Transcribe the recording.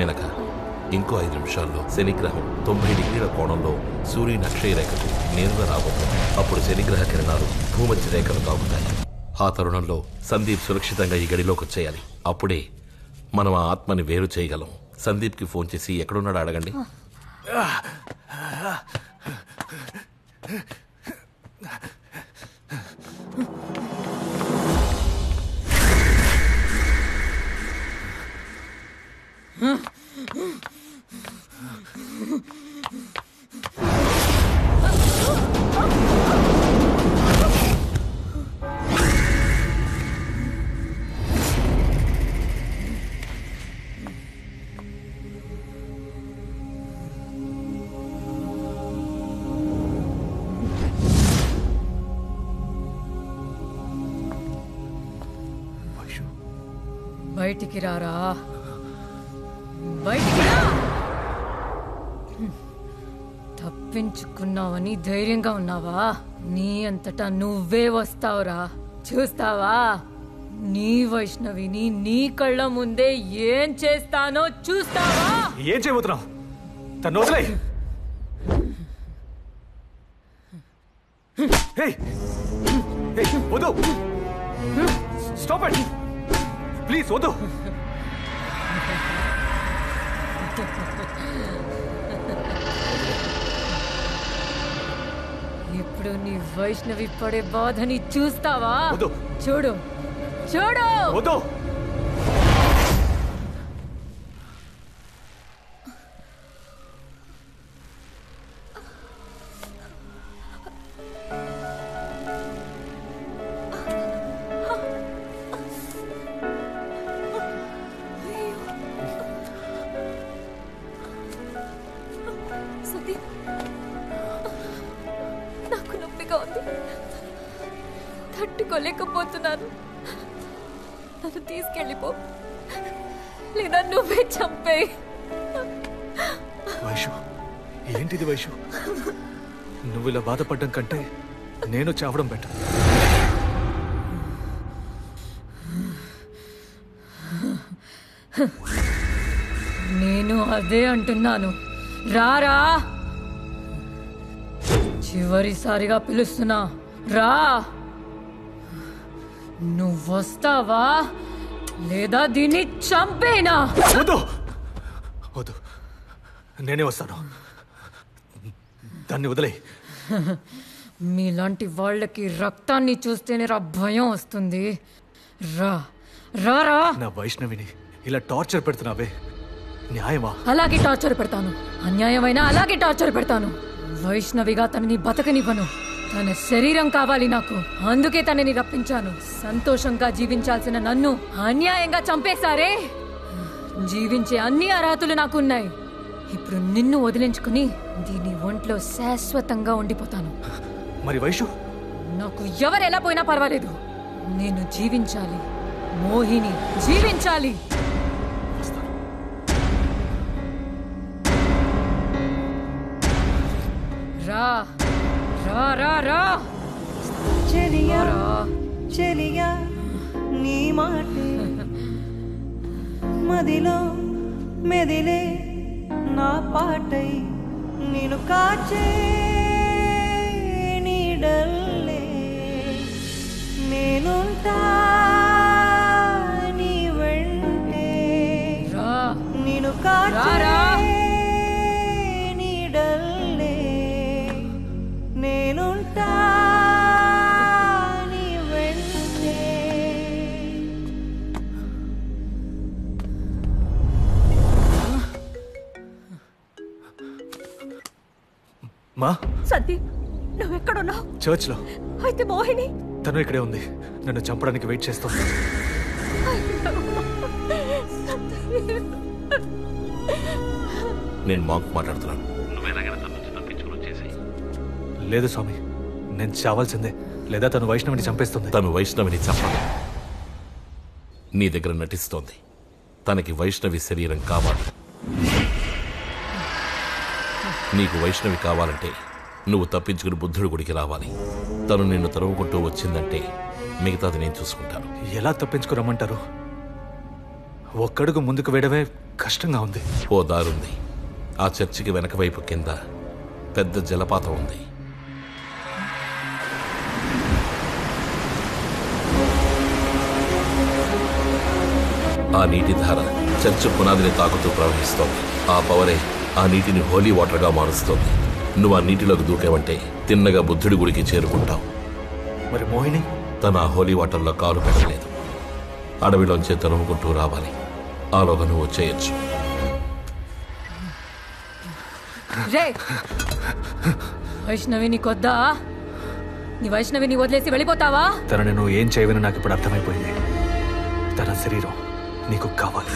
మేనక, ఇంకో 5 నిమిషాల్లో శనిగ్రహం 90 డిగ్రీల కోణంలో సూర్యుని అక్షయ రేఖకు నేరుగా రాబోతుంది. అప్పుడు శనిగ్రహ కిరణాలు భూమధ్య రేఖను తాకుతాయి. ఆ తరుణంలో సందీప్ సురక్షితంగా ఈ గడిలోకి వచ్చేయాలి. అప్పుడే మనం ఆ ఆత్మని వేరు చేయగలం. సందీప్కి ఫోన్ చేసి ఎక్కడున్నాడో అడగండి. బయటికి రారా, బయటికి రా. తప్పించుకున్నావని ధైర్యంగా ఉన్నావా? నీ అంతటా నువ్వే వస్తావురా, చూస్తావా? నీ వైష్ణవిని నీ కళ్ళ ముందే ఏం చేస్తానో చూస్తావా? ఏం చేయబోతున్నావు? తను వదిలేయ్. వద్దు, స్టాప్ ఇట్ ప్లీజ్, వద్దు. ఇప్పుడు నీ వైష్ణవి పడే బాధని చూస్తావా? చూడు చూడు. వద్దు. నాకు నొప్పిగా ఉంది, తట్టుకోలేకపోతున్నాను. నన్ను తీసుకెళ్ళిపో, లేదా నువ్వే చంపే. వైషు, ఏంటిది వైషు? నువ్వు ఇలా బాధపడ్డం కంటే నేను చావడం బెటర్. నేను అదే అంటున్నాను. రారా, చివరిసారిగా పిలుస్తున్నా, రా. నువ్వు వస్తావా లేదా దీన్ని చంపేనా? వద్దు వద్దు, నేనే వస్తాను. దాన్ని వదిలే. మీలాంటి వాళ్ళకి రక్తాన్ని చూస్తేనే రా భయం వస్తుంది. రా రా రా. నా వైష్ణవిని ఇలా టార్చర్ పెడుతున్నావే, న్యాయమా? అలాగే టార్చర్ పెడతాను. అన్యాయమైనా అలాగే టార్చర్ పెడతాను. వైష్ణవిగా తనని బతకనివ్వను. తన శరీరం కావాలి నాకు, అందుకే తనని రప్పించాను. సంతోషంగా జీవించాల్సిన నన్ను అన్యాయంగా చంపేశారే. జీవించే అన్ని అర్హతలు నాకున్నాయి. ఇప్పుడు నిన్ను వదిలించుకుని దీని ఒంట్లో శాశ్వతంగా ఉండిపోతాను. మరి వైషు? నాకు ఎవరెలా పోయినా పర్వాలేదు, నేను జీవించాలి. మోహిని జీవించాలి. రా రా రా రా. చెలియా చెలియా నీ మాటే మదిలో మెదిలే నా పాటై నేను కాచే నీడల్లే నేనుంటా నీ వెంటే నేను కాచే నీడల్లే నేనుంటా నీ వెంటే. మా సందీప్, నువ్వెక్కడున్నావు? చర్చ్ లో. అయితే మోహిని? తను ఇక్కడే ఉంది, నన్ను చంపడానికి వెయిట్ చేస్తుంది. నేను మాంక్ మాట్లాడుతున్నాను. లేదు స్వామి, నేను చావాల్సిందే, లేదా తను వైష్ణవిని చంపేస్తుంది. తను వైష్ణవిని చంపదు, నీ దగ్గర నటిస్తోంది. తనకి వైష్ణవి శరీరం కావాలి. నీకు వైష్ణవి కావాలంటే నువ్వు తప్పించుకుని బుద్ధుడి గుడికి రావాలి. తను నిన్ను తరుముకుంటూ వచ్చిందంటే మిగతాది నేను చూసుకుంటాను. ఎలా తప్పించుకురమ్మంటారు? ఒక్కడుగు ముందుకు వేయడమే కష్టంగా ఉంది. ఓ దారుంది. ఆ చర్చికి వెనక వైపు కింద పెద్ద జలపాతం ఉంది. ఆ నీటి ధార చర్చ్ పునాదిని తాకుతూ ప్రవహిస్తోంది. ఆ పవరే ఆ నీటిని హోలీ వాటర్గా మారుస్తోంది. నువ్వు ఆ నీటిలోకి దూకేవంటే తిన్నగా బుద్ధుడి గుడికి చేరుకుంటావు. మరి మోహిని? తను ఆ హోలీ వాటర్లో కాలు పెట్టలేదు. అడవిలోంచే తరుముకుంటూ రావాలి. ఆలోగా నువ్వు వచ్చేయచ్చు. రే వైష్ణవి, నీకొద్దా? నీ వైష్ణవిని వదిలేసి వెళ్ళిపోతావా? తనని నువ్వు ఏం చేయవని నాకు ఇప్పుడు అర్థమైపోయింది. తన శరీరం నీకు కావాలి.